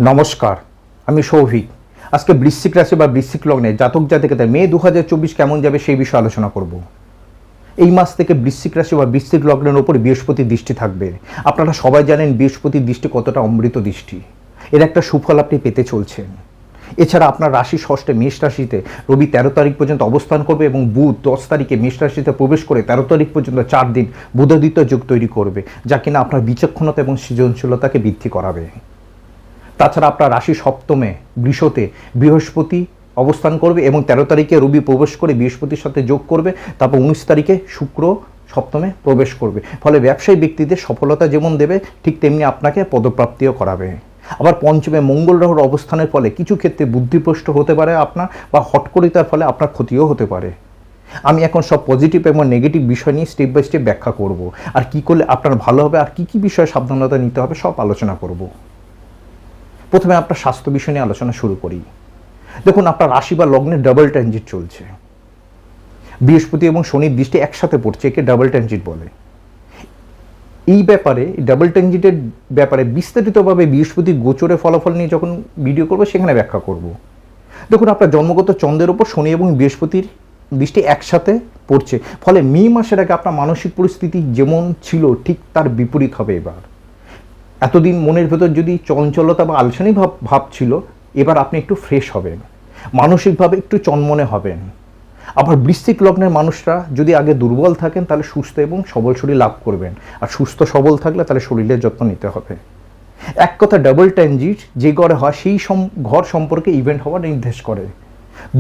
নমস্কার, আমি সৌভিক। আজকে বৃশ্চিক রাশি বা বৃশ্চিক লগ্নে জাতক জাতিকাদের মে 2024 কেমন যাবে সেই বিষয়ে আলোচনা করব। এই মাস থেকে বৃশ্চিক রাশি বা বৃশ্চিক লগ্নের ওপর বৃহস্পতির দৃষ্টি থাকবে। আপনারা সবাই জানেন বৃহস্পতির দৃষ্টি কতটা অমৃত দৃষ্টি। এর একটা সুফল আপনি পেতে চলছেন। এছাড়া আপনার রাশি ষষ্ঠে মেষ রাশিতে রবি 13 তারিখ পর্যন্ত অবস্থান করবে এবং বুধ 10 তারিখে মেষ রাশিতে প্রবেশ করে 13 তারিখ পর্যন্ত 4 দিন বুধাদিত্য যোগ তৈরি করবে, যা কিনা আপনার বিচক্ষণতা এবং সৃজনশীলতাকে বৃদ্ধি করাবে। তাছাড়া আপনার রাশি সপ্তমে বৃষতে বৃহস্পতি অবস্থান করবে এবং 13 তারিখে রবি প্রবেশ করে বৃহস্পতির সাথে যোগ করবে। তারপর 19 তারিখে শুক্র সপ্তমে প্রবেশ করবে। ফলে ব্যবসায়ী ব্যক্তিদের সফলতা যেমন দেবে, ঠিক তেমনি আপনাকে পদপ্রাপ্তিও করাবে। আবার পঞ্চমে মঙ্গল রাহুর অবস্থানের ফলে কিছু ক্ষেত্রে বুদ্ধিভ্রষ্ট হতে পারে আপনার, বা হটকরিতার ফলে আপনার ক্ষতিও হতে পারে। আমি এখন সব পজিটিভ এবং নেগেটিভ বিষয় নিয়ে স্টেপ বাই স্টেপ ব্যাখ্যা করব, আর কি করলে আপনার ভালো হবে আর কি কি বিষয়ে সাবধানতা নিতে হবে সব আলোচনা করব। প্রথমে আপনার স্বাস্থ্য বিষয় নিয়ে আলোচনা শুরু করি। দেখুন, আপনার রাশি বা লগ্নে ডাবল ট্রানজিট চলছে। বৃহস্পতি এবং শনির দৃষ্টি একসাথে পড়ছে, একে ডাবল ট্রানজিট বলে। এই ব্যাপারে ডাবল ট্রানজিটের ব্যাপারে বিস্তারিতভাবে বৃহস্পতির গোচরে ফলাফল নিয়ে যখন ভিডিও করবো সেখানে ব্যাখ্যা করব। দেখুন, আপনার জন্মগত চন্দ্রের ওপর শনি এবং বৃহস্পতির দৃষ্টি একসাথে পড়ছে, ফলে মে মাসের আগে আপনার মানসিক পরিস্থিতি যেমন ছিল ঠিক তার বিপরীত হবে এবার। এতদিন মনের ভেতর যদি চঞ্চলতা বা আলসানি ভাব ছিল, এবার আপনি একটু ফ্রেশ হবেন, মানসিকভাবে একটু চনমনে হবেন। আবার বৃশ্চিক লগ্নের মানুষরা যদি আগে দুর্বল থাকেন তাহলে সুস্থ এবং সবল শরীর লাভ করবেন, আর সুস্থ সবল থাকলে তাহলে শরীরের যত্ন নিতে হবে। এক কথা, ডাবল ট্রানজিট যে ঘরে হয় সেই ঘর সম্পর্কে ইভেন্ট হওয়া নির্দেশ করে।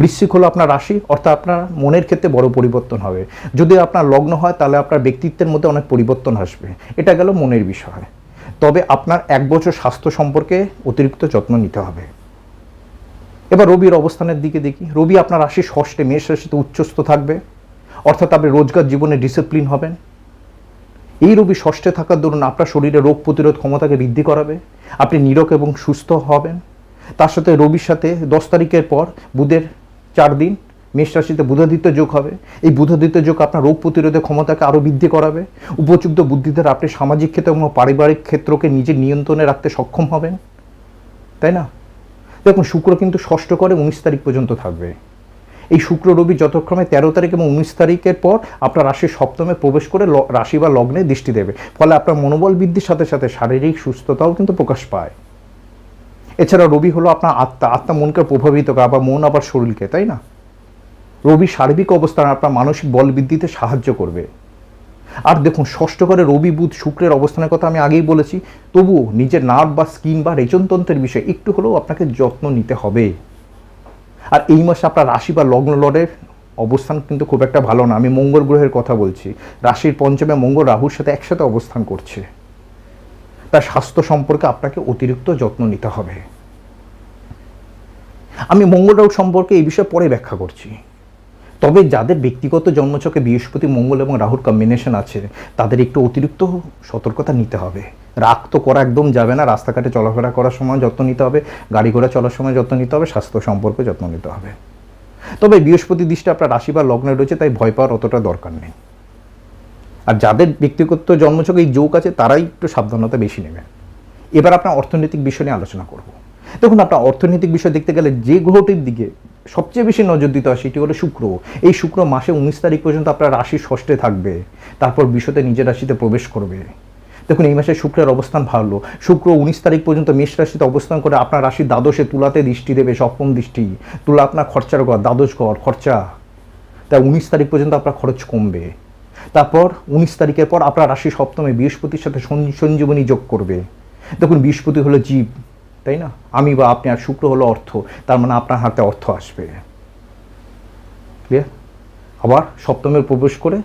বৃশ্চিক হলো আপনার রাশি, অর্থাৎ আপনার মনের ক্ষেত্রে বড় পরিবর্তন হবে। যদি আপনার লগ্ন হয় তাহলে আপনার ব্যক্তিত্বের মধ্যে অনেক পরিবর্তন আসবে। এটা গেল মনের বিষয়। তবে আপনার 1 বছর স্বাস্থ্য সম্পর্কে অতিরিক্ত যত্ন নিতে হবে। এবার রবির অবস্থানের দিকে দেখি। রবি আপনার রাশি ষষ্ঠে মেষ রাশিতে উচ্চস্থ থাকবে, অর্থাৎ আপনি রোজগার জীবনে ডিসিপ্লিন হবেন। এই রবি ষষ্ঠে থাকার দরুন আপনার শরীরে রোগ প্রতিরোধ ক্ষমতাকে বৃদ্ধি করাবে, আপনি নিরোগ এবং সুস্থ হবেন। তার সাথে রবির সাথে 10 তারিখের পর বুধের 4 দিন মেষ রাশিতে বুধাদিত্য যোগ হবে। এই বুধাদিত্য যোগ আপনার রোগ প্রতিরোধের ক্ষমতাকে আরও বৃদ্ধি করাবে। উপযুক্ত বুদ্ধি দ্বারা আপনি সামাজিক ক্ষেত্র এবং পারিবারিক ক্ষেত্রকে নিজের নিয়ন্ত্রণে রাখতে সক্ষম হবেন, তাই না? দেখুন, শুক্র কিন্তু ষষ্ঠ করে 19 তারিখ পর্যন্ত থাকবে। এই শুক্র রবি যথাক্রমে 13 তারিখ এবং 19 তারিখের পর আপনার রাশির সপ্তমে প্রবেশ করে রাশি বা লগ্নে দৃষ্টি দেবে। ফলে আপনার মনোবল বৃদ্ধির সাথে সাথে শারীরিক সুস্থতাও কিন্তু প্রকাশ পায়। এছাড়া রবি হলো আপনার আত্মা মনকে প্রভাবিত করে, আবার মন আবার শরীরকে, তাই না? রবি সার্বিক অবস্থান আপনার মানসিক বল বৃদ্ধিতে সাহায্য করবে। আর দেখুন, ষষ্ঠ ঘরে রবি বুধ শুক্রের অবস্থানের কথা আমি আগেই বলেছি। তবুও নিজের নার্ভ বা স্কিন বা রেচনতন্ত্রের বিষয়ে একটু হলেও আপনাকে যত্ন নিতে হবে। আর এই মাসে আপনার রাশি বা লগ্ন লর্ডের অবস্থান কিন্তু খুব একটা ভালো না। আমি মঙ্গল গ্রহের কথা বলছি। রাশির পঞ্চমে মঙ্গল রাহুর সাথে একসাথে অবস্থান করছে। তার স্বাস্থ্য সম্পর্কে আপনাকে অতিরিক্ত যত্ন নিতে হবে। আমি মঙ্গল রাহু সম্পর্কে এই বিষয়ে পরে ব্যাখ্যা করছি। তবে যাদের ব্যক্তিগত জন্মছকে বৃহস্পতি মঙ্গল এবং রাহুর কম্বিনেশন আছে, তাদের একটু অতিরিক্ত সতর্কতা নিতে হবে। রাগ তো করা একদম যাবে না। রাস্তাঘাটে চলাফেরা করার সময় যত্ন নিতে হবে, গাড়ি ঘোড়া চলার সময় যত্ন নিতে হবে, স্বাস্থ্য সম্পর্কে যত্ন নিতে হবে। তবে বৃহস্পতি দৃষ্টি আপনার রাশি বা লগ্নে রয়েছে, তাই ভয় পাওয়ার অতটা দরকার নেই। আর যাদের ব্যক্তিগত জন্মছকে এই যোগ আছে তারাই একটু সাবধানতা বেশি নেবে। এবার আপনার অর্থনৈতিক বিষয় নিয়ে আলোচনা করব। দেখুন, আপনার অর্থনৈতিক বিষয় দেখতে গেলে যে গ্রহটির দিকে সবচেয়ে বেশি নজর দিতে হয় সেটি হলো শুক্র। এই শুক্র মাসে 19 তারিখ পর্যন্ত আপনার রাশির ষষ্ঠে থাকবে, তারপর বিশ্বতে নিজের রাশিতে প্রবেশ করবে। দেখুন, এই মাসে শুক্রের অবস্থান ভালো। শুক্র 19 তারিখ পর্যন্ত মেষ রাশিতে অবস্থান করে আপনার রাশির দ্বাদশে তুলাতে দৃষ্টি দেবে, সপ্তম দৃষ্টি। তুলা আপনার খরচার ঘর, দ্বাদশ ঘর, খরচা। তাই 19 তারিখ পর্যন্ত আপনার খরচ কমবে। তারপর 19 তারিখের পর আপনার রাশি সপ্তমে বৃহস্পতির সাথে সঞ্জীবনী যোগ করবে। দেখুন, বৃহস্পতি হলো জীব, তাই না? আমি বা আপনি। আর শুক্র হলো অর্থ, তার মানে আপনার হাতে অর্থ আসবে। ক্লিয়ার? আবার সপ্তমের প্রবেশ করে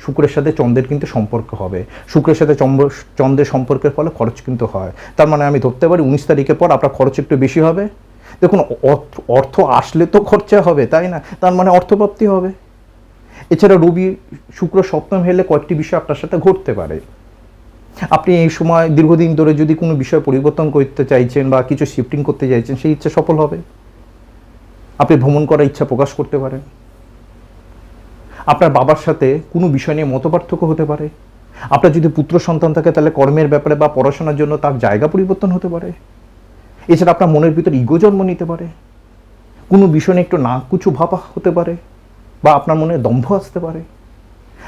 শুক্রের সাথে চন্দ্রের কিন্তু সম্পর্ক হবে। শুক্রের সাথে চন্দ্রের সম্পর্কের ফলে খরচ কিন্তু হয়। তার মানে আমি ধরতে পারি 19 তারিখের পর আপনার খরচ একটু বেশি হবে। দেখুন, অর্থ আসলে তো খরচা হবে, তাই না? তার মানে অর্থপ্রাপ্তি হবে। এছাড়া রবি শুক্র সপ্তম হলে কয়েকটি বিষয় আপনার সাথে ঘটতে পারে। আপনি এই সময় দীর্ঘদিন ধরে যদি কোনো বিষয় পরিবর্তন করতে চাইছেন বা কিছু শিফটিং করতে চাইছেন, সেই ইচ্ছা সফল হবে। আপনি ভ্রমণ করার ইচ্ছা প্রকাশ করতে পারেন। আপনার বাবার সাথে কোনো বিষয় নিয়ে মতপার্থক্য হতে পারে। আপনার যদি পুত্র সন্তান থাকে তাহলে কর্মের ব্যাপারে বা পড়াশোনার জন্য তার জায়গা পরিবর্তন হতে পারে। এছাড়া আপনার মনের ভিতর ইগো জন্ম নিতে পারে, কোনো বিষয় নিয়ে একটু না কিছু ভাবা হতে পারে, বা আপনার মনে দম্ভ আসতে পারে।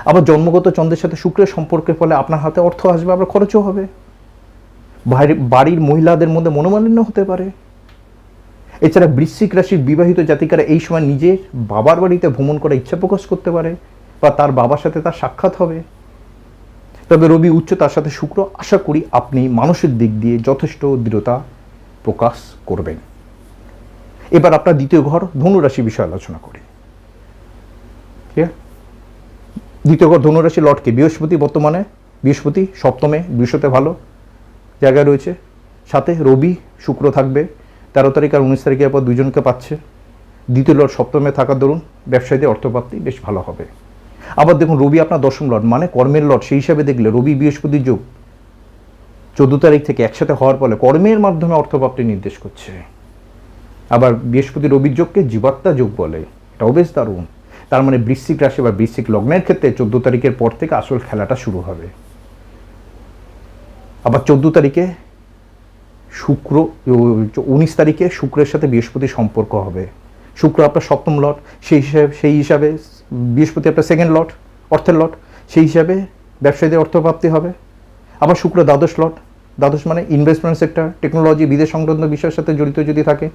আবার জন্মগত চন্দ্রের সাথে শুক্রের সম্পর্কের ফলে আপনার হাতে অর্থ আসবে, আবার খরচও হবে। বাড়ির মহিলাদের মধ্যে মনোমালিন্য হতে পারে। এছাড়া বৃশ্চিক রাশির বিবাহিত জাতিকারা এই সময় নিজের বাবার বাড়িতে ভ্রমণ করার ইচ্ছা প্রকাশ করতে পারে, বা তার বাবার সাথে তার সাক্ষাৎ হবে। তবে রবি উচ্চ, তার সাথে শুক্র, আশা করি আপনি মানসিক দিক দিয়ে যথেষ্ট দৃঢ়তা প্রকাশ করবেন। এবার আপনার দ্বিতীয় ঘর ধনুরাশি বিষয়ে আলোচনা করি। ঠিক আছে, দ্বিতীয় ঘর ধনুরাশি লটকে বৃহস্পতি, বর্তমানে বৃহস্পতি সপ্তমে, বৃহস্পতি ভালো জায়গায় রয়েছে, সাথে রবি শুক্র থাকবে 13 তারিখ আর 19 তারিখের পর দুজনকে পাচ্ছে। দ্বিতীয় লট সপ্তমে থাকার দরুন ব্যবসায়ীদের অর্থপ্রাপ্তি বেশ ভালো হবে। আবার দেখুন রবি আপনার দশম লট, মানে কর্মের লট, সেই হিসাবে দেখলে রবি বৃহস্পতির যোগ 14 তারিখ থেকে একসাথে হওয়ার ফলে কর্মের মাধ্যমে অর্থপ্রাপ্তি নির্দেশ করছে। আবার বৃহস্পতি রবির যোগকে জীবাত্মা যোগ বলে, এটাও বেশ দারুণ। তার মানে বৃশ্চিক রাশি বা বৃশ্চিক লগ্নের ক্ষেত্রে 14 তারিখের পর থেকে আসল খেলাটা শুরু হবে। আবার 14 তারিখে শুক্র, 19 তারিখে শুক্রের সাথে বৃহস্পতির সম্পর্ক হবে। শুক্র আপনার সপ্তম লট, সেই হিসাবে বৃহস্পতি আপনার সেকেন্ড লট, অর্থের লট, সেই হিসাবে ব্যবসায়ীদের অর্থপ্রাপ্তি হবে। আবার শুক্র দ্বাদশ লট, দ্বাদশ মানে ইনভেস্টমেন্ট সেক্টর, টেকনোলজি, বিদেশ সংক্রান্ত বিষয়ের সাথে জড়িত যদি থাকে,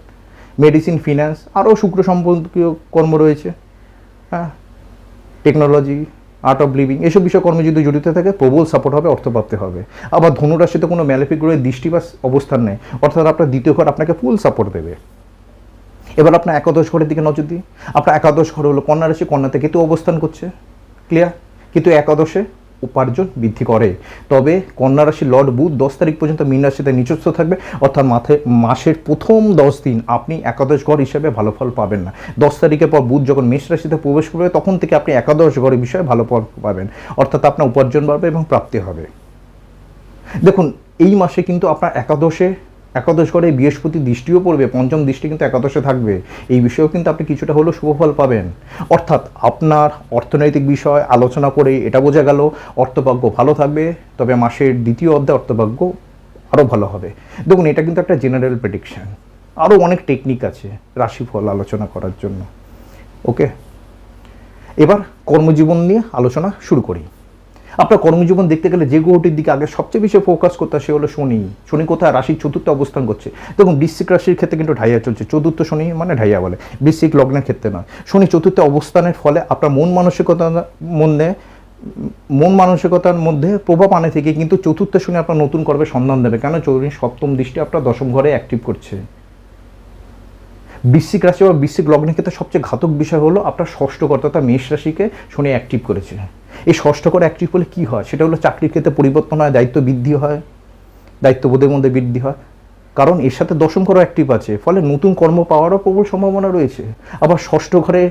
মেডিসিন, ফিন্যান্স, আরও শুক্র সম্পর্কীয় কর্ম রয়েছে, হ্যাঁ, টেকনোলজি, আর্ট অফ লিভিং, এসব বিষয় কর্মে যদি জড়িত থাকে প্রবল সাপোর্ট হবে, অর্থপ্রাপ্তি হবে। আবার ধনুরাশিতে কোনো ম্যালেফিক গ্রহের দৃষ্টি বা অবস্থান নেই, অর্থাৎ আপনার দ্বিতীয় ঘর আপনাকে ফুল সাপোর্ট দেবে। এবার আপনার একাদশ ঘরের দিকে নজর দিই। আপনার একাদশ ঘর হলো কন্যা রাশি, কন্যাতে কেতু অবস্থান করছে, ক্লিয়ার। কিন্তু একাদশে উপার্জন বৃদ্ধি করে। তবে কন্যা রাশির লর্ড বুধ 10 তারিখ পর্যন্ত মীন রাশিতে নিচস্থ থাকবে, অর্থাৎ মাসের প্রথম 10 দিন আপনি একাদশ ঘর হিসেবে ভালো ফল পাবেন না। 10 তারিখের পর বুধ যখন মেষ রাশিতে প্রবেশ করবে তখন থেকে আপনি একাদশ ঘরের বিষয়ে ভালো ফল পাবেন, অর্থাৎ আপনার উপার্জন বাড়বে এবং প্রাপ্তি হবে। দেখুন এই মাসে কিন্তু আপনার একাদশ ঘরে বৃহস্পতি দৃষ্টিও পড়বে, পঞ্চম দৃষ্টি কিন্তু একাদশে থাকবে, এই বিষয়েও কিন্তু আপনি কিছুটা হলেও শুভফল পাবেন। অর্থাৎ আপনার অর্থনৈতিক বিষয় আলোচনা করে এটা বোঝা গেল অর্থভাগ্য ভালো থাকবে, তবে মাসের দ্বিতীয় অর্ধে অর্থভাগ্য আরও ভালো হবে। দেখুন এটা কিন্তু একটা জেনারেল প্রেডিকশান, আরও অনেক টেকনিক আছে রাশিফল আলোচনা করার জন্য। ওকে, এবার কর্মজীবন নিয়ে আলোচনা শুরু করি। আপনার কর্মজীবন দেখতে গেলে যে গ্রহটির দিকে আগে সবচেয়ে বেশি ফোকাস করতে হয় সে হলো শনি। শনি কোথায়? রাশির চতুর্থ অবস্থান করছে। দেখুন বৃশ্চিক রাশির ক্ষেত্রে কিন্তু ঢাইয়া চলছে, চতুর্থ শনি মানে ঢাইয়া বলে, বৃশ্চিক লগ্নের ক্ষেত্রে নয়। শনি চতুর্থ অবস্থানের ফলে আপনার মন মানসিকতার মধ্যে প্রভাব আনে থেকে কিন্তু চতুর্থ শনি আপনার নতুন কর্মের সন্ধান দেবে, কেন শনি সপ্তম দৃষ্টি আপনার দশম ঘরে অ্যাক্টিভ করছে। বৃশ্চিক রাশি বা বৃশ্চিক লগ্নের ক্ষেত্রে সবচেয়ে ঘাতক বিষয় হলো আপনার ষষ্ঠ ঘর তথা মেষ রাশিকে শনি অ্যাক্টিভ করেছে। এই ষষ্ঠ ঘর অ্যাক্টিভ হলে কী হয়? সেটা হলো চাকরির ক্ষেত্রে পরিবর্তন হয়, দায়িত্ব বৃদ্ধি হয়, দায়িত্ববোধের মধ্যে বৃদ্ধি হয়, কারণ এর সাথে দশম ঘরও অ্যাক্টিভ আছে, ফলে নতুন কর্ম পাওয়ারও প্রবল সম্ভাবনা রয়েছে। আবার ষষ্ঠ ঘরে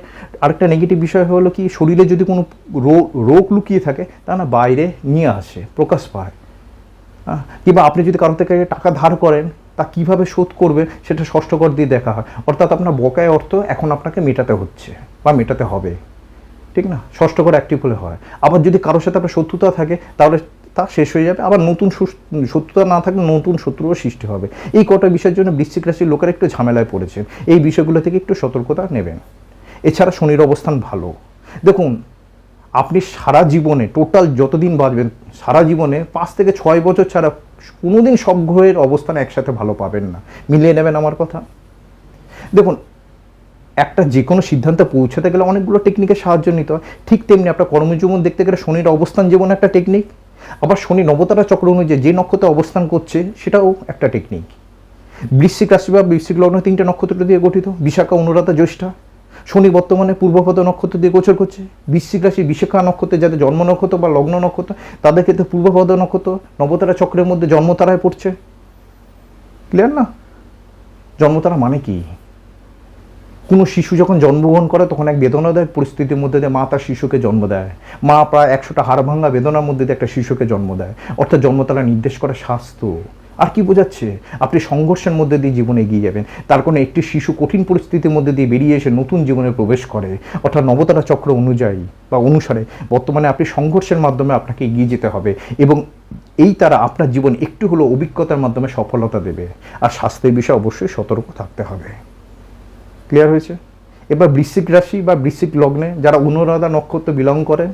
আরেকটা নেগেটিভ বিষয় হলো কি, শরীরে যদি কোনো রোগ লুকিয়ে থাকে তা না বাইরে নিয়ে আসে, প্রকাশ পায়। কিংবা আপনি যদি কারো থেকে টাকা ধার করেন তা কীভাবে শোধ করবে সেটা ষষ্ঠ ঘর দিয়ে দেখা হয়, অর্থাৎ আপনার বকেয়া অর্থ এখন আপনাকে মেটাতে হচ্ছে বা মেটাতে হবে, ঠিক না? ষষ্ঠ ঘর অ্যাক্টিভ হলে হয়। আবার যদি কারোর সাথে আপনার শত্রুতা থাকে তাহলে তা শেষ হয়ে যাবে, আবার নতুন শত্রুতা না থাকলে নতুন শত্রুও সৃষ্টি হবে। এই কটা বিষয়ের জন্য বৃশ্চিক রাশির লোকেরা একটু ঝামেলায় পড়েছেন, এই বিষয়গুলো থেকে একটু সতর্কতা নেবেন। এছাড়া শনির অবস্থান ভালো। দেখুন আপনি সারা জীবনে টোটাল যতদিন বাঁচবেন সারা জীবনে 5 থেকে 6 বছর ছাড়া কোনোদিন সব গ্রহের অবস্থান একসাথে ভালো পাবেন না, মিলিয়ে নেবেন আমার কথা। দেখুন একটা যে কোনো সিদ্ধান্তে পৌঁছাতে গেলে অনেকগুলো টেকনিকের সাহায্য নিতে হয়, ঠিক তেমনি আপনার কর্মজীবন দেখতে গেলে শনির অবস্থান যেমন একটা টেকনিক, আবার শনি নবতারা চক্র অনুযায়ী যে নক্ষত্রে অবস্থান করছে সেটাও একটা টেকনিক। বৃশ্চিক রাশি বা বৃশ্চিক লগ্ন 3টে নক্ষত্র দিয়ে গঠিত, বিশাখা, অনুরাধা, জ্যৈষ্ঠা। শনি বর্তমানে পূর্বপদ নক্ষত্র দিয়ে গোচর করছে। বৃশ্চিক রাশি বিশাখা নক্ষত্রে যাদের জন্ম নক্ষত্র বা লগ্ন নক্ষত্র তাদের ক্ষেত্রে পূর্বপদ নক্ষত্র নবতারা চক্রের মধ্যে জন্মতারায় পড়ছে। ক্লিয়ার না? জন্মতারা মানে কি? কোনো শিশু যখন জন্মগ্রহণ করে তখন এক বেদনাদায়ক পরিস্থিতির মধ্যে দিয়ে মা তার শিশুকে জন্ম দেয়। মা প্রায় 100টা হাড় ভাঙা বেদনার মধ্যে দিয়ে একটা শিশুকে জন্ম দেয়, অর্থাৎ জন্মতারা নির্দেশ করে স্বাস্থ্য। আর কি বোঝাচ্ছে? আপনি সংঘর্ষের মধ্যে দিয়ে জীবনে এগিয়ে যাবেন। তার কোনো একটি শিশু কঠিন পরিস্থিতির মধ্যে দিয়ে বেরিয়ে এসে নতুন জীবনে প্রবেশ করে, অর্থাৎ নবতারা চক্র অনুযায়ী বা অনুসারে বর্তমানে আপনি সংঘর্ষের মাধ্যমে আপনাকে এগিয়ে যেতে হবে, এবং এই তারা আপনার জীবন একটু হলেও অভিজ্ঞতার মাধ্যমে সফলতা দেবে। আর স্বাস্থ্যের বিষয়ে অবশ্যই সতর্ক থাকতে হবে। ক্লিয়ার হয়েছে? এবার বৃশ্চিক রাশি বা বৃশ্চিক লগ্নে যারা অনুরাধা নক্ষত্র বিলং করেন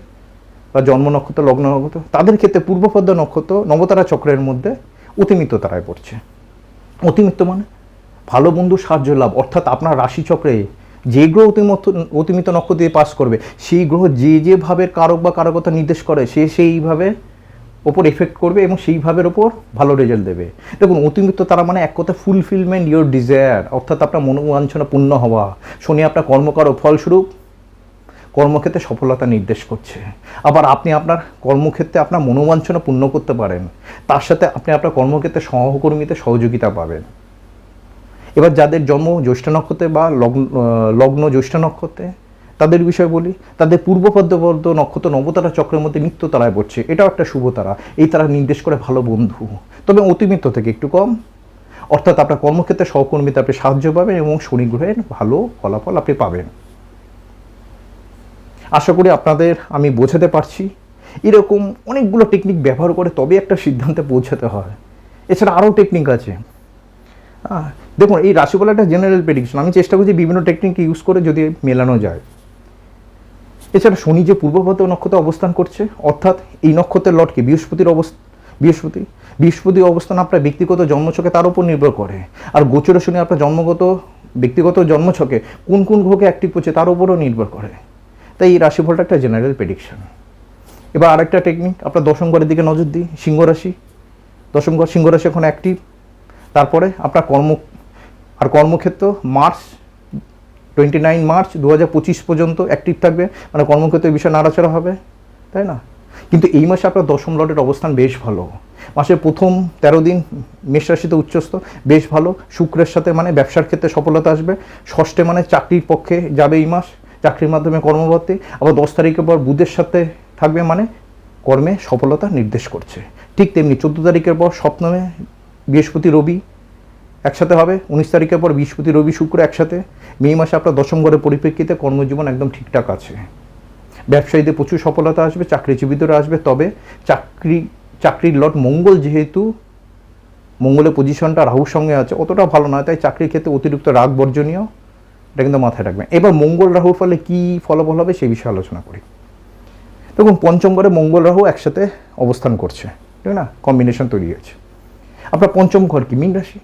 বা জন্ম নক্ষত্র, লগ্ন নক্ষত্র, তাদের ক্ষেত্রে পূর্বপদ্ম নক্ষত্র নবতারা চক্রের মধ্যে অতিমিত্র তারায় পড়ছে। অতিমিত্র মানে ভালো বন্ধু সাহায্য লাভ, অর্থাৎ আপনার রাশিচক্রে যে গ্রহ অতিমিত্র নক্ষত্র দিয়ে পাস করবে, সেই গ্রহ যে ভাবের কারক বা কারকতা নির্দেশ করে, সে সেইভাবে ওপর এফেক্ট করবে এবং সেইভাবের ওপর ভালো রেজাল্ট দেবে। দেখুন, অতিমিত্র তারা মানে এক কথা ফুলফিলমেন্ট ইউর ডিজায়ার, অর্থাৎ আপনার মনোবাঞ্ছনা পূর্ণ হওয়া। শনি আপনার কর্মকারক, ফলস্বরূপ কর্মক্ষেত্রে সফলতা নির্দেশ করছে। আবার আপনি আপনার কর্মক্ষেত্রে আপনার মনোবাঞ্ছনা পূর্ণ করতে পারেন, তার সাথে আপনি আপনার কর্মক্ষেত্রে সহকর্মীতে সহযোগিতা পাবেন। এবার যাদের জন্ম জ্যৈষ্ঠ নক্ষত্রে বা লগ্ন জ্যৈষ্ঠ নক্ষত্রে, তাদের বিষয়ে বলি, তাদের পূর্বপদ্মবর্ধ নক্ষত্র নবতারা চক্রের মধ্যে মিত্র তারায় পড়ছে। এটাও একটা শুভ তারা। এই তারা নির্দেশ করে ভালো বন্ধু, তবে অতিমিত্র থেকে একটু কম, অর্থাৎ আপনার কর্মক্ষেত্রে সহকর্মীতে আপনি সাহায্য পাবেন এবং শনি গ্রহের ভালো ফলাফল আপনি পাবেন। আশা করি আপনাদের আমি বোঝাতে পারছি। এরকম অনেকগুলো টেকনিক ব্যবহার করে তবে একটা সিদ্ধান্তে পৌঁছাতে হয়। এছাড়া আরও টেকনিক আছে। দেখুন, এই রাশিফল একটা জেনারেল প্রেডিকশন, আমি চেষ্টা করছি বিভিন্ন টেকনিক ইউজ করে যদি মেলানো যায়। এছাড়া শনি যে পূর্বপদ্ম নক্ষত্রে অবস্থান করছে, অর্থাৎ এই নক্ষত্রের লটকে বৃহস্পতির অবস্থান আপনার ব্যক্তিগত জন্মছকে তার উপর নির্ভর করে। আর গোচর শনি আপনার ব্যক্তিগত জন্মছকে কোন কোন গ্রহকে অ্যাক্টিভ করছে তার উপরও নির্ভর করে। তাই এই রাশিফলটা একটা জেনারেল প্রেডিকশন। এবার আরেকটা টেকনিক, আপনার দশম ঘরের দিকে নজর দিই। সিংহ রাশি, দশম ঘর সিংহ রাশি এখন অ্যাক্টিভ। তারপরে আপনার কর্মক্ষেত্র 29 মার্চ 2025 পর্যন্ত অ্যাক্টিভ থাকবে, মানে কর্মক্ষেত্রে বিষয় নাড়াচাড়া হবে, তাই না? কিন্তু এই মাসে আপনার দশম লটের অবস্থান বেশ ভালো। মাসের প্রথম 13 দিন মেষ রাশিতে উচ্চস্থ, বেশ ভালো। শুক্রের সাথে মানে ব্যবসার ক্ষেত্রে সফলতা আসবে। ষষ্ঠে মানে চাকরির পক্ষে যাবে এই মাস, চাকরির মাধ্যমে কর্মবর্তী। আবার 10 তারিখের পর বুধের সাথে থাকবে, মানে কর্মে সফলতা নির্দেশ করছে। ঠিক তেমনি 14 তারিখের পর সপ্তমে বৃহস্পতি রবি একসাথে হবে। 19 তারিখের পর বৃহস্পতি রবি শুক্র একসাথে। মে মাসে আপনার দশম ঘরের পরিপ্রেক্ষিতে কর্মজীবন একদম ঠিকঠাক আছে। ব্যবসায়ীদের প্রচুর সফলতা আসবে, চাকরিজীবীদেরও আসবে। তবে চাকরির লট মঙ্গল, যেহেতু মঙ্গলের পজিশনটা রাহুর সঙ্গে আছে, অতটা ভালো নয়, তাই চাকরির ক্ষেত্রে অতিরিক্ত রাগ বর্জনীয়, এটা কিন্তু মাথায় রাখবেন। এবার মঙ্গল রাহুর ফলে কী ফলাফল হবে সেই বিষয়ে আলোচনা করি। দেখুন, পঞ্চম ঘরে মঙ্গল রাহু একসাথে অবস্থান করছে, ঠিক না? কম্বিনেশন তৈরি হয়েছে। আপনার পঞ্চম ঘর কি? মীন রাশি।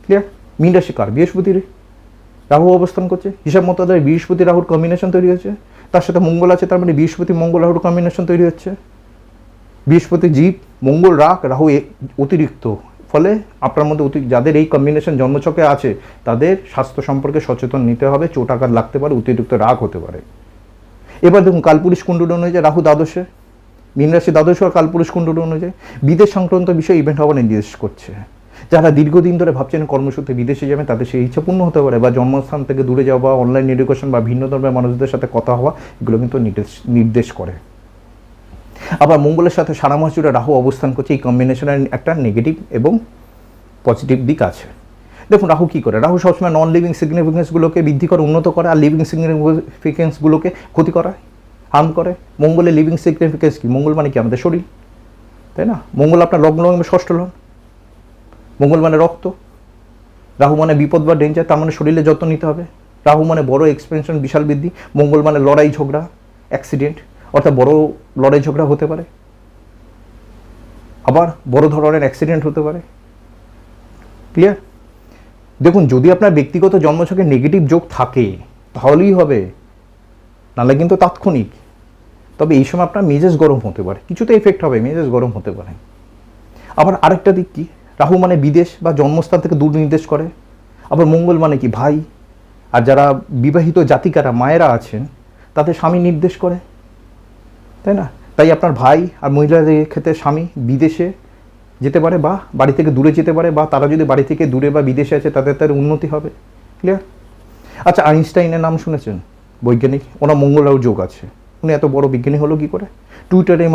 ক্লিয়ার? মীন রাশি কার? বৃহস্পতির। রাহু অবস্থান করছে, হিসাব মতো বৃহস্পতি রাহুর কম্বিনেশন তৈরি হচ্ছে। তার সাথে মঙ্গল আছে, তার মানে বৃহস্পতি মঙ্গল রাহুর কম্বিনেশন তৈরি হচ্ছে। বৃহস্পতি জীব, মঙ্গল রাগ, রাহু অতিরিক্ত। ফলে আপনার মধ্যে যাদের এই কম্বিনেশন জন্মছকে আছে, তাদের স্বাস্থ্য সম্পর্কে সচেতন নিতে হবে। চোট আঘাত লাগতে পারে, অতিরিক্ত রাগ হতে পারে। এবার দেখুন, কালপুরুষ কুণ্ডলী অনুযায়ী রাহু দ্বাদশে, মীন রাশি দ্বাদশ আর কালপুরুষ কুণ্ডলী অনুযায়ী বিদেশ সংক্রান্ত বিষয়ে ইভেন্ট হওয়ার নির্দেশ করছে। যারা দীর্ঘদিন ধরে ভাবছেন কর্মসূত্রে বিদেশে যাবেন, তাদের সেই ইচ্ছা পূর্ণ হতে পারে। বা জন্মস্থান থেকে দূরে যাওয়া, অনলাইন এডুকেশন বা ভিন্ন ধর্মের মানুষদের সাথে কথা হওয়া, এগুলো কিন্তু নির্দেশ করে। আবার মঙ্গলের সাথে সারা মাস জুড়ে রাহু অবস্থান করছে। এই কম্বিনেশনের একটা নেগেটিভ এবং পজিটিভ দিক আছে। দেখুন, রাহু কী করে? রাহু সবসময় নন লিভিং সিগনিফিকেন্সগুলোকে বৃদ্ধি করে, উন্নত করে, আর লিভিং সিগনিফিকেন্সগুলোকে ক্ষতি করায়, হার্ম করে। মঙ্গলের লিভিং সিগনিফিকেন্স কি? মঙ্গল মানে কি? আমাদের শরীর, তাই না? মঙ্গল আপনার লগ্ন এবং ষষ্ঠ লগ্ন। মঙ্গল মানে রক্ত, রাহু মানে বিপদ বা ডেঞ্জার, তার মানে শরীরে যত্ন নিতে হবে। রাহু মানে বড় এক্সপেনশন, বিশাল বৃদ্ধি। মঙ্গল মানে লড়াই ঝগড়া, অ্যাক্সিডেন্ট, অর্থাৎ বড় লড়াই ঝগড়া হতে পারে, আবার বড় ধরনের অ্যাক্সিডেন্ট হতে পারে। ক্লিয়ার? দেখুন, যদি আপনার ব্যক্তিগত জন্মছকে নেগেটিভ যোগ থাকে তাহলেই হবে, নাহলে কিন্তু তাৎক্ষণিক। তবে এই সময় আপনার মেজাজ গরম হতে পারে, কিছুতে এফেক্ট হবে, মেজাজ গরম হতে পারে। আবার আরেকটা দিক কি? রাহু মানে বিদেশ বা জন্মস্থান থেকে দূর নির্দেশ করে। আবার মঙ্গল মানে কি? ভাই। আর যারা বিবাহিত জাতিকারা, মায়েরা আছেন, তাদের স্বামী নির্দেশ করে, তাই না? তাই আপনার ভাই আর মহিলাদের ক্ষেত্রে স্বামী বিদেশে যেতে পারে বা বাড়ি থেকে দূরে যেতে পারে, বা তারা যদি বাড়ি থেকে দূরে বা বিদেশে আছে, তাদের উন্নতি হবে। ক্লিয়ার? আচ্ছা, আইনস্টাইনের নাম শুনেছেন? বৈজ্ঞানিক, ওনার মঙ্গল রাহু যোগ আছে। উনি এত বড় বিজ্ঞানী হলো কী করে? টুইটারে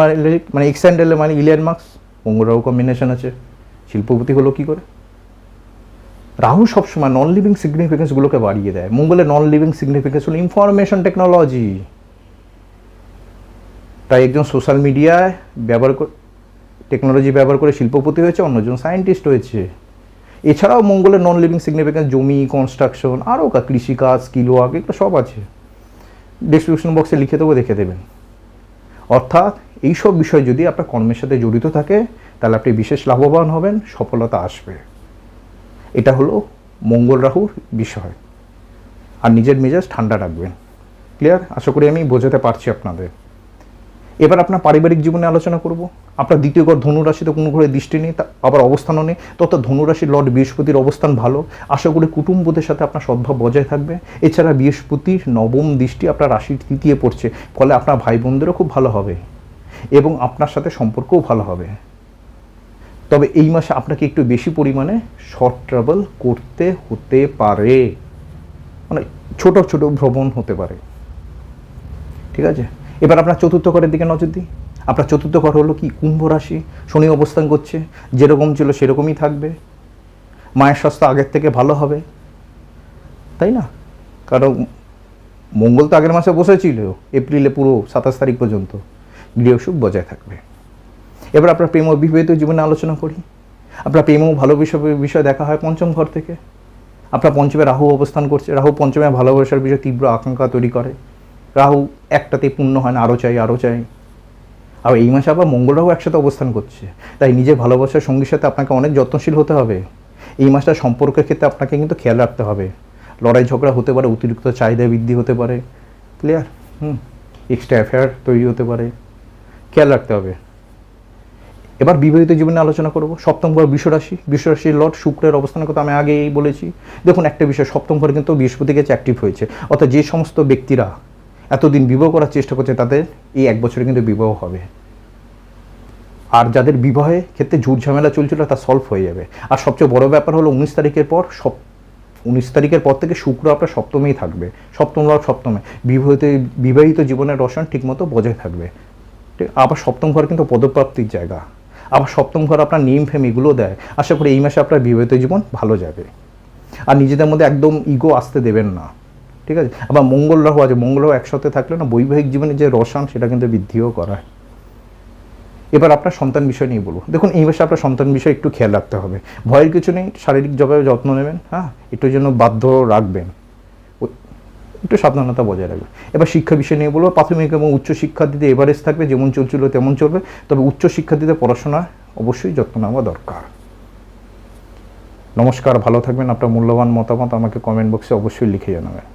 মানে এক্স হ্যান্ডেলে মানে ইলিয়ন মাস্ক, মঙ্গল রাহু কম্বিনেশন আছে। শিল্পপতি হলো কি করে? রাহু সবসময় নন লিভিং সিগনিফিকেন্সগুলোকে বাড়িয়ে দেয়। মঙ্গলের নন লিভিং সিগনিফিকেন্স হলো ইনফরমেশন টেকনোলজি। তাই একজন সোশ্যাল মিডিয়ায় টেকনোলজি ব্যবহার করে শিল্পপতি হয়েছে, অন্যজন সায়েন্টিস্ট হয়েছে। এছাড়াও মঙ্গলের নন লিভিং সিগনিফিকেন্স জমি, কনস্ট্রাকশন, আরও কৃষিকাজ, স্কিল ওয়ার্ক, এগুলো সব আছে। ডেসক্রিপশন বক্সে লিখে দেবো, দেখে দেবেন। অর্থাৎ এইসব বিষয় যদি আপনার কর্মের সাথে জড়িত থাকে তাহলে আপনি বিশেষ লাভবান হবেন, সফলতা আসবে। এটা হলো মঙ্গল রাহুর বিষয়। আর নিজের মেজাজ ঠান্ডা রাখবেন। ক্লিয়ার? আশা করি আমি বোঝাতে পারছি আপনাদের। এবার আপনার পারিবারিক জীবনে আলোচনা করব। আপনার দ্বিতীয় ঘর ধনুরাশিতে কোনো ঘরে দৃষ্টি নেই, আবার অবস্থানও নেই, তথা ধনুরাশির লর্ড বৃহস্পতির অবস্থান ভালো। আশা করি কুটুম্বদের সাথে আপনার সদ্ভাব বজায় থাকবে। এছাড়া বৃহস্পতির নবম দৃষ্টি আপনার রাশির তৃতীয় পড়ছে, ফলে আপনার ভাই বোনদেরও খুব ভালো হবে এবং আপনার সাথে সম্পর্কও ভালো হবে। তবে এই মাসে আপনাকে একটু বেশি পরিমাণে শর্ট ট্রাভেল করতে হতে পারে, মানে ছোট ছোট ভ্রমণ হতে পারে। ঠিক আছে? এবার আপনার চতুর্থ ঘরের দিকে নজর দিই। আপনার চতুর্থ ঘর হলো কি? কুম্ভ রাশি। শনি অবস্থান করছে, যেরকম ছিল সেরকমই থাকবে। মায়ের স্বাস্থ্য আগের থেকে ভালো হবে, তাই না? কারণ মঙ্গল তো আগের মাসে বসেছিল, এপ্রিলে পুরো 27 তারিখ পর্যন্ত। গৃহসুখ বজায় থাকবে। এবার আপনার প্রেম ও বিবাহিত জীবনে আলোচনা করি। আপনার প্রেম ও ভালোবাসার বিষয় দেখা হয় পঞ্চম ঘর থেকে। আপনার পঞ্চমে রাহু অবস্থান করছে। রাহু পঞ্চমে ভালোবাসার বিষয়ে তীব্র আকাঙ্ক্ষা তৈরি করে। রাহু একটাতেই পূর্ণ হয় না, আরও চাই আরও চাই। আর এই মাসে আবার মঙ্গল রাহু একসাথে অবস্থান করছে, তাই নিজের ভালোবাসার সঙ্গীর সাথে আপনাকে অনেক যত্নশীল হতে হবে। এই মাসটা সম্পর্কের ক্ষেত্রে আপনাকে কিন্তু খেয়াল রাখতে হবে। লড়াই ঝগড়া হতে পারে, অতিরিক্ত চাহিদা বৃদ্ধি হতে পারে। ক্লিয়ার? এক্সট্রা অ্যাফেয়ার তৈরি হতে পারে, খেয়াল রাখতে হবে। এবার বিবাহিত জীবনে আলোচনা করব। সপ্তম ঘর বৃষরাশি। বৃষরাশির লর্ড শুক্রের অবস্থানের কথা আমি আগেই বলেছি। দেখুন, একটা বিষয়, সপ্তম ঘর কিন্তু বৃহস্পতি গেছে, অ্যাক্টিভ হয়েছে। অর্থাৎ যে সমস্ত ব্যক্তিরা এতদিন বিবাহ করার চেষ্টা করছে তাদের এই এক বছরে কিন্তু বিবাহ হবে। আর যাদের বিবাহের ক্ষেত্রে ঝুট ঝামেলা চলছিল তা সলভ হয়ে যাবে। আর সবচেয়ে বড় ব্যাপার হলো 19 তারিখের পর থেকে শুক্র আপনার সপ্তমেই থাকবে। সপ্তম লর্ড সপ্তমে। বিবাহিত জীবনের রসায়ন ঠিকমতো বজায় থাকবে। ঠিক? আবার সপ্তম ঘর কিন্তু পদপ্রাপ্তির জায়গা। আবার সপ্তম ঘর আপনার নেম ফেম এগুলো দেয়। আশা করি এই মাসে আপনার বিবাহিত জীবন ভালো যাবে। আর নিজেদের মধ্যে একদম ইগো আসতে দেবেন না। ঠিক আছে? আবার মঙ্গল রাহু আছে। মঙ্গল রাহু একসাথে থাকলে না বৈবাহিক জীবনে যে রসায়ন সেটা কিন্তু বৃদ্ধিও করায়। এবার আপনার সন্তান বিষয় নিয়ে বলবো। দেখুন, এই মাসে আপনার সন্তান বিষয় একটু খেয়াল রাখতে হবে। ভয়ের কিছু নেই, শারীরিক জবাবে যত্ন নেবেন। হ্যাঁ, একটু জন্য বাধ্য রাখবেন, একটু সাবধানতা বজায় রাখবেন। এবার শিক্ষা বিষয় নিয়ে বলবো। প্রাথমিক এবং উচ্চ শিক্ষার্থীতে এভারেজ থাকবে, যেমন চলছিল তেমন চলবে। তবে উচ্চ শিক্ষার্থীতে পড়াশোনা অবশ্যই যত্ন নেওয়া দরকার। নমস্কার, ভালো থাকবেন। আপনার মূল্যবান মতামত আমাকে কমেন্ট বক্সে অবশ্যই লিখে জানাবেন।